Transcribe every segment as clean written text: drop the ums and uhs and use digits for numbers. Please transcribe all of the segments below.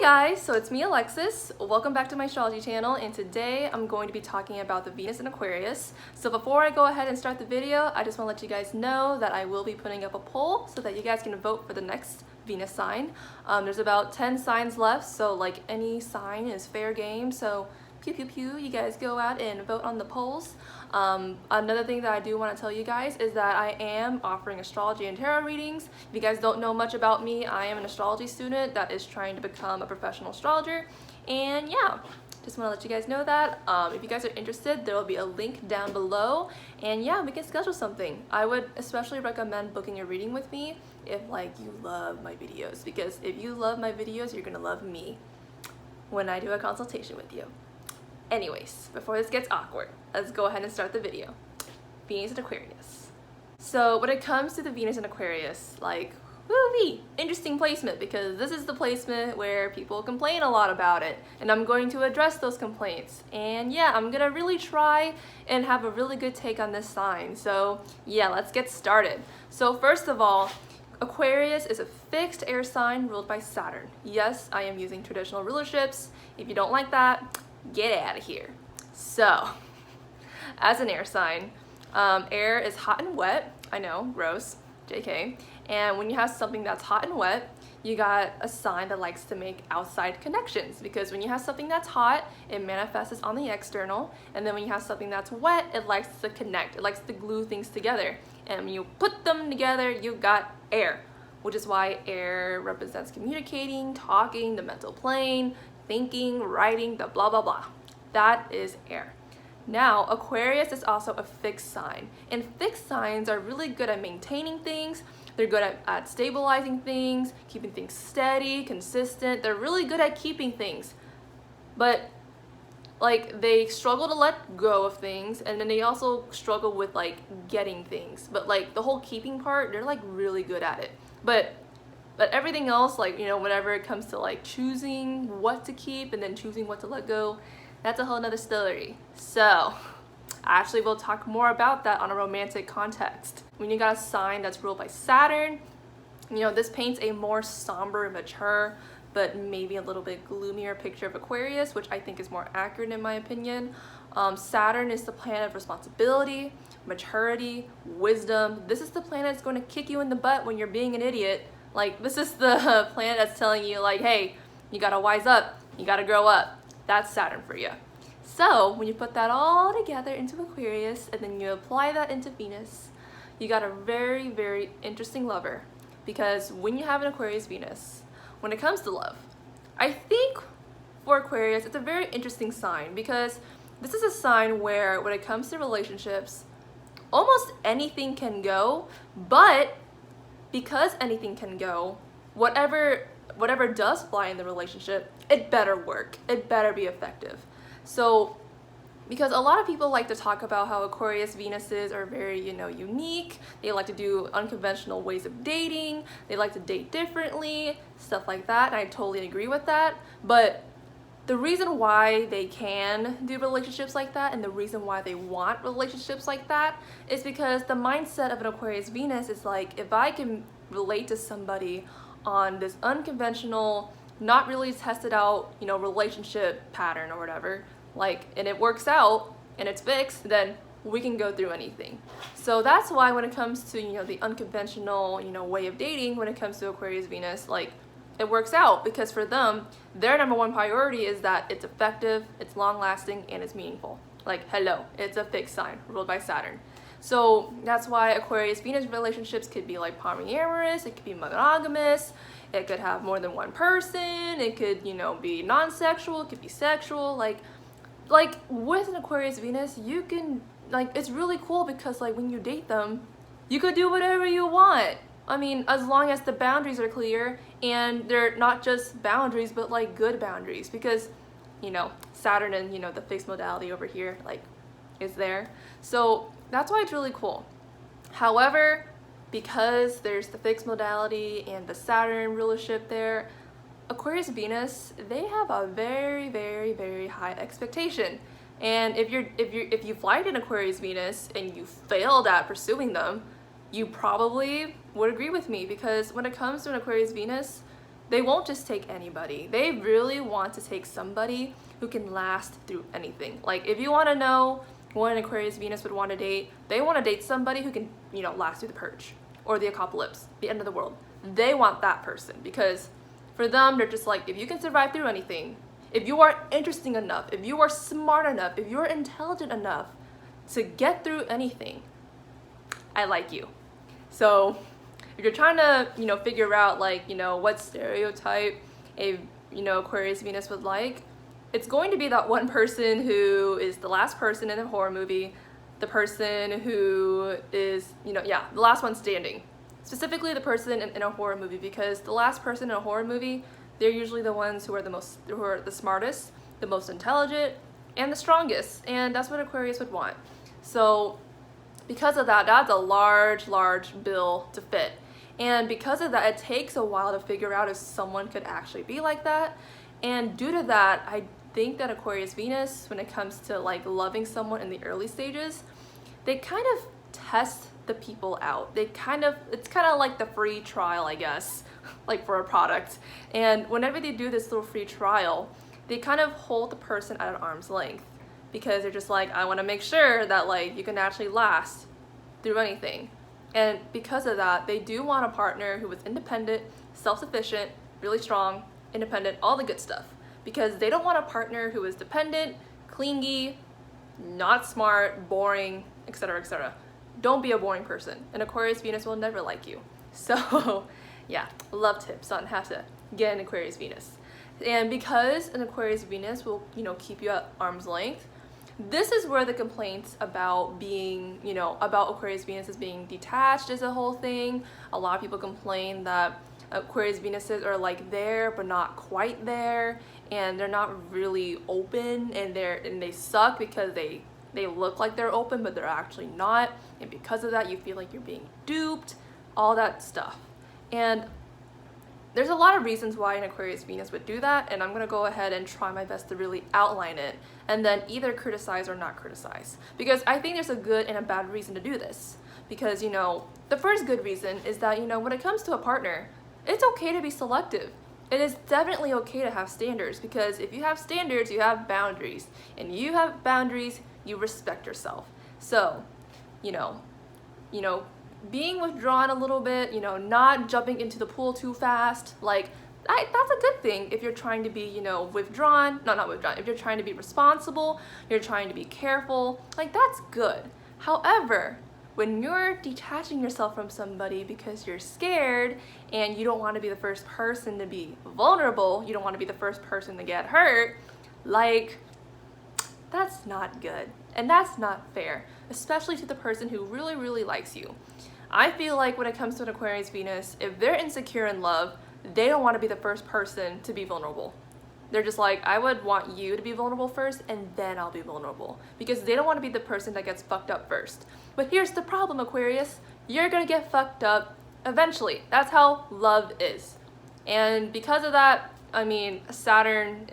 guys, so it's me Alexis. Welcome back to my astrology channel, and today I'm going to be talking about the Venus in Aquarius. So before I go ahead and start the video, I just want to let you guys know that I will be putting up a poll so that you guys can vote for the next Venus sign. There's about 10 signs left, so like any sign is fair game, so pew pew pew, you guys go out and vote on the polls. Another thing that I do want to tell you guys is that I am offering astrology and tarot readings. If you guys don't know much about me, I am an astrology student that is trying to become a professional astrologer, and yeah, just want to let you guys know that. If you guys are interested, there will be a link down below, and yeah, we can schedule something. I would especially recommend booking a reading with me if like you love my videos, because if you love my videos, you're gonna love me when I do a consultation with you. Anyways, before this gets awkward, let's go ahead and start the video. Venus in Aquarius. So when it comes to the Venus in Aquarius, like, woo-wee, interesting placement, because this is the placement where people complain a lot about it, and I'm going to address those complaints. And yeah, I'm gonna really try and have a really good take on this sign. So yeah, let's get started. So first of all, Aquarius is a fixed air sign ruled by Saturn. Yes, I am using traditional rulerships. If you don't like that, get out of here. So, as an air sign, air is hot and wet. I know, gross, JK. And when you have something that's hot and wet, you got a sign that likes to make outside connections, because when you have something that's hot, it manifests on the external, and then when you have something that's wet, it likes to connect. It likes to glue things together. And when you put them together, you got air, which is why air represents communicating, talking, the mental plane, thinking, writing, the blah blah blah. That is air. Now, Aquarius is also a fixed sign, and fixed signs are really good at maintaining things. They're good at stabilizing things, keeping things steady, consistent. They're really good at keeping things, but like they struggle to let go of things, and then they also struggle with like getting things. But like the whole keeping part, they're like really good at it. But everything else, like, you know, whenever it comes to like choosing what to keep and then choosing what to let go, that's a whole nother story. So actually we'll talk more about that on a romantic context. When you got a sign that's ruled by Saturn, you know, this paints a more somber, mature, but maybe a little bit gloomier picture of Aquarius, which I think is more accurate in my opinion. Saturn is the planet of responsibility, maturity, wisdom. This is the planet that's going to kick you in the butt when you're being an idiot. Like, this is the planet that's telling you, like, hey, you gotta wise up, you gotta grow up. That's Saturn for you. So when you put that all together into Aquarius and then you apply that into Venus, you got a very, very interesting lover. Because when you have an Aquarius Venus, when it comes to love, I think for Aquarius, it's a very interesting sign, because this is a sign where when it comes to relationships, almost anything can go, but because anything can go, whatever does fly in the relationship, it better work. It better be effective. So, because a lot of people like to talk about how Aquarius Venuses are very, you know, unique. They like to do unconventional ways of dating. They like to date differently, stuff like that. And I totally agree with that. But the reason why they can do relationships like that, and the reason why they want relationships like that, is because the mindset of an Aquarius Venus is like, if I can relate to somebody on this unconventional, not really tested out, you know, relationship pattern or whatever, like, and it works out and it's fixed, then we can go through anything. So that's why when it comes to, you know, the unconventional, you know, way of dating, when it comes to Aquarius Venus, like, it works out, because for them, their number one priority is that it's effective, it's long-lasting, and it's meaningful. Like, hello, it's a fixed sign ruled by Saturn. So that's why Aquarius Venus relationships could be like polyamorous, it could be monogamous, it could have more than one person, it could, you know, be non-sexual, it could be sexual. Like with an Aquarius Venus, you can, like, it's really cool, because like when you date them, you could do whatever you want. I mean, as long as the boundaries are clear, and they're not just boundaries, but like good boundaries, because, you know, Saturn and, you know, the fixed modality over here, like, is there. So that's why it's really cool. However, because there's the fixed modality and the Saturn rulership there, Aquarius Venus, they have a very, very, very high expectation. And if you fly in Aquarius Venus and you failed at pursuing them, you probably would agree with me, because when it comes to an Aquarius Venus, they won't just take anybody. They really want to take somebody who can last through anything. Like, if you want to know what an Aquarius Venus would want to date, they want to date somebody who can, you know, last through the purge or the apocalypse, the end of the world. They want that person, because for them, they're just like, if you can survive through anything, if you are interesting enough, if you are smart enough, if you're intelligent enough to get through anything, I like you. So if you're trying to, you know, figure out, like, you know, what stereotype a, you know, Aquarius Venus would like, it's going to be that one person who is the last person in a horror movie, the person who is, you know, yeah, the last one standing. Specifically the person in a horror movie, because the last person in a horror movie, they're usually the ones who are the smartest, the most intelligent, and the strongest, and that's what Aquarius would want. So because of that, that's a large bill to fit. And because of that, it takes a while to figure out if someone could actually be like that. And due to that, I think that Aquarius Venus, when it comes to like loving someone in the early stages, they kind of test the people out. It's kind of like the free trial, I guess, like for a product. And whenever they do this little free trial, they kind of hold the person at an arm's length, because they're just like, I want to make sure that like you can actually last through anything. And because of that, they do want a partner who is independent, self-sufficient, really strong, independent, all the good stuff, because they don't want a partner who is dependent, clingy, not smart, boring, etc., etc. Don't be a boring person. An Aquarius Venus will never like you. So yeah, love tips on how to get an Aquarius Venus. And because an Aquarius Venus will, you know, keep you at arm's length, this is where the complaints about being, you know, about Aquarius Venus as being detached is a whole thing. A lot of people complain that Aquarius Venuses are like there but not quite there, and they're not really open, and they suck because they look like they're open but they're actually not, and because of that you feel like you're being duped, all that stuff. And there's a lot of reasons why an Aquarius Venus would do that, and I'm going to go ahead and try my best to really outline it and then either criticize or not criticize, because I think there's a good and a bad reason to do this. Because, you know, the first good reason is that, you know, when it comes to a partner, it's okay to be selective. It is definitely okay to have standards, because if you have standards, you have boundaries, and you have boundaries, you respect yourself. So, you know, being withdrawn a little bit, you know, not jumping into the pool too fast, like that's a good thing if you're trying to be, you know, withdrawn, not withdrawn, if you're trying to be responsible, you're trying to be careful, like that's good. However, when you're detaching yourself from somebody because you're scared and you don't want to be the first person to be vulnerable, you don't want to be the first person to get hurt, like, that's not good. And that's not fair, especially to the person who really, really likes you. I feel like when it comes to an Aquarius Venus, if they're insecure in love, they don't want to be the first person to be vulnerable. They're just like, I would want you to be vulnerable first, and then I'll be vulnerable. Because they don't want to be the person that gets fucked up first. But here's the problem, Aquarius. You're gonna get fucked up eventually. That's how love is. And because of that, I mean, Saturn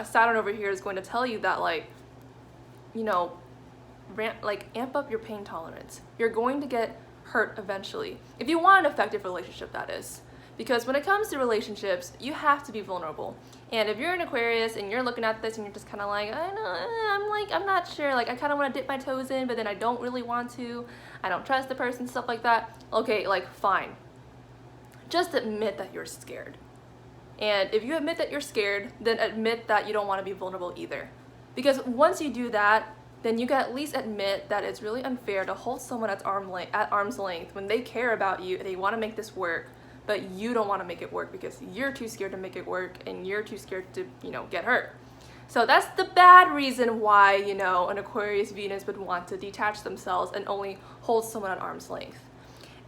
over here is going to tell you that, like, you know, amp up your pain tolerance. You're going to get hurt eventually. If you want an effective relationship, that is. Because when it comes to relationships, you have to be vulnerable. And if you're an Aquarius and you're looking at this and you're just kind of like, I'm not sure, like I kind of want to dip my toes in, but then I don't really want to, I don't trust the person, stuff like that. Okay, like fine. Just admit that you're scared. And if you admit that you're scared, then admit that you don't want to be vulnerable either. Because once you do that, then you can at least admit that it's really unfair to hold someone at arm's length when they care about you and they want to make this work, but you don't want to make it work because you're too scared to make it work and you're too scared to, you know, get hurt. So that's the bad reason why, you know, an Aquarius Venus would want to detach themselves and only hold someone at arm's length.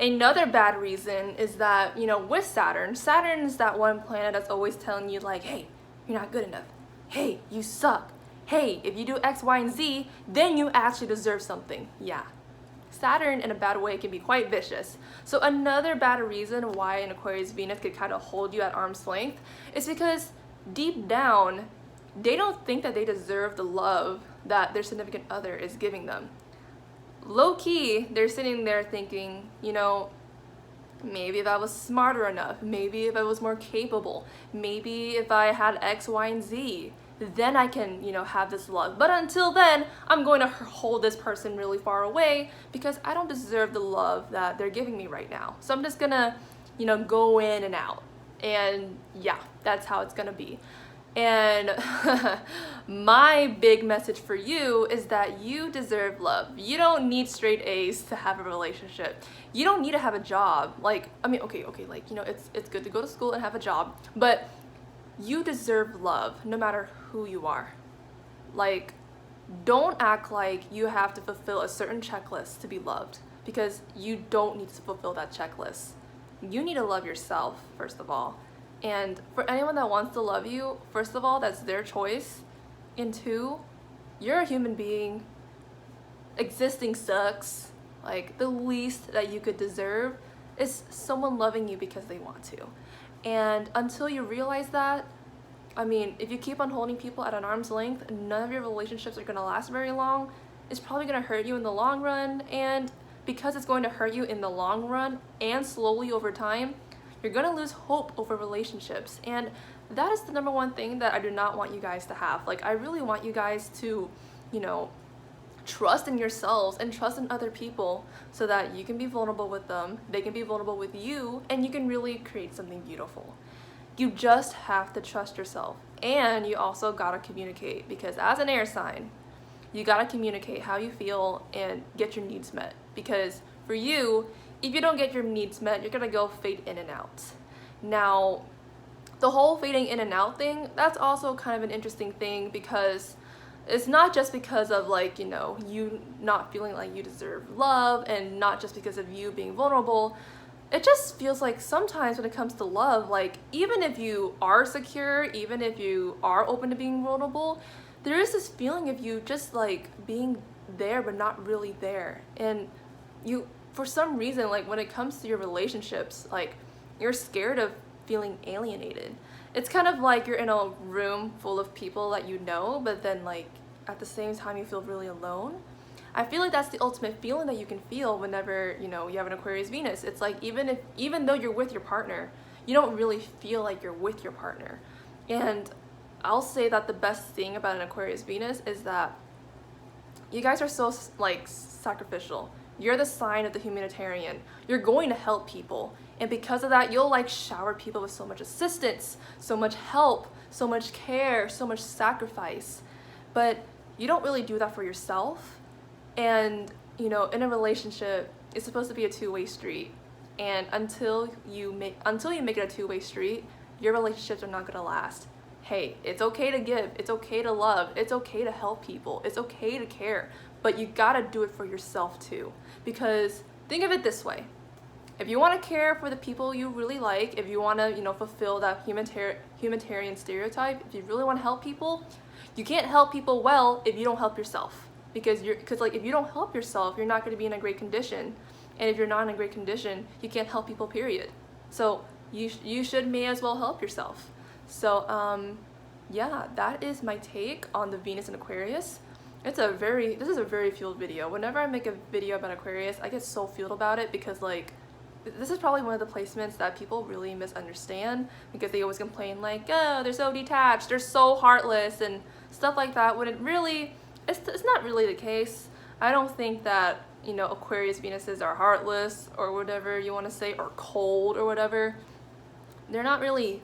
Another bad reason is that, you know, with Saturn is that one planet that's always telling you like, hey, you're not good enough. Hey, you suck. Hey, if you do X, Y, and Z, then you actually deserve something. Yeah. Saturn in a bad way can be quite vicious. So another bad reason why an Aquarius Venus could kind of hold you at arm's length is because deep down, they don't think that they deserve the love that their significant other is giving them. Low key, they're sitting there thinking, you know, maybe if I was smarter enough, maybe if I was more capable, maybe if I had X, Y, and Z, then I can, you know, have this love. But until then, I'm going to hold this person really far away because I don't deserve the love that they're giving me right now. So I'm just gonna, you know, go in and out. And yeah, that's how it's gonna be. And my big message for you is that you deserve love. You don't need straight A's to have a relationship. You don't need to have a job. Like, I mean, okay, like, you know, it's good to go to school and have a job, but you deserve love no matter who you are. Like, don't act like you have to fulfill a certain checklist to be loved, because you don't need to fulfill that checklist. You need to love yourself, first of all. And for anyone that wants to love you, first of all, that's their choice. And two, you're a human being. Existing sucks. Like, the least that you could deserve is someone loving you because they want to. And until you realize that, I mean, if you keep on holding people at an arm's length, none of your relationships are going to last very long. It's probably going to hurt you in the long run. And because it's going to hurt you in the long run and slowly over time, you're going to lose hope over relationships. And that is the number one thing that I do not want you guys to have. Like, I really want you guys to, you know, trust in yourselves and trust in other people so that you can be vulnerable with them, they can be vulnerable with you, and you can really create something beautiful. You just have to trust yourself. And you also gotta communicate, because as an air sign, you gotta communicate how you feel and get your needs met. Because for you, if you don't get your needs met, you're gonna go fade in and out. Now, the whole fading in and out thing, that's also kind of an interesting thing, because it's not just because of, like, you know, you not feeling like you deserve love, and not just because of you being vulnerable. It just feels like sometimes when it comes to love, like, even if you are secure, even if you are open to being vulnerable, there is this feeling of you just like being there but not really there. And you, for some reason, like, when it comes to your relationships, like, you're scared of feeling alienated. It's kind of like you're in a room full of people that you know, but then, like, at the same time you feel really alone. I feel like that's the ultimate feeling that you can feel whenever, you know, you have an Aquarius Venus. It's like, even though you're with your partner, you don't really feel like you're with your partner. And I'll say that the best thing about an Aquarius Venus is that you guys are so, like, sacrificial. You're the sign of the humanitarian. You're going to help people. And because of that, you'll, like, shower people with so much assistance, so much help, so much care, so much sacrifice. But you don't really do that for yourself. And, you know, in a relationship, it's supposed to be a two-way street. And until you make it a two-way street, your relationships are not gonna last. Hey, it's okay to give, it's okay to love, it's okay to help people, it's okay to care, but you gotta do it for yourself too. Because think of it this way: if you want to care for the people you really like, if you want to, you know, fulfill that humanitarian stereotype, if you really want to help people, you can't help people well if you don't help yourself. Because like, if you don't help yourself, you're not going to be in a great condition. And if you're not in a great condition, you can't help people, period. So you should may as well help yourself. So yeah, that is my take on the Venus and Aquarius. This is a very fueled video. Whenever I make a video about Aquarius, I get so fueled about it, because, like, this is probably one of the placements that people really misunderstand, because they always complain, like, oh, they're so detached, they're so heartless and stuff like that, when it really, it's not really the case. I don't think that, you know, Aquarius Venuses are heartless or whatever you want to say, or cold or whatever. They're not really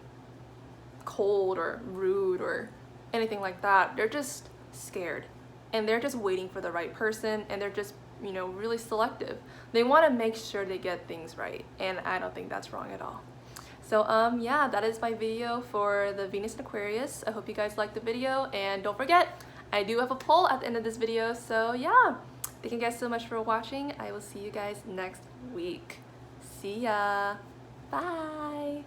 cold or rude or anything like that. They're just scared, and they're just waiting for the right person, and they're just, you know, really selective. They want to make sure they get things right, and I don't think that's wrong at all. So yeah, that is my video for the Venus and Aquarius. I hope you guys liked the video, and don't forget, I do have a poll at the end of this video. So yeah, thank you guys so much for watching. I will see you guys next week. See ya. Bye.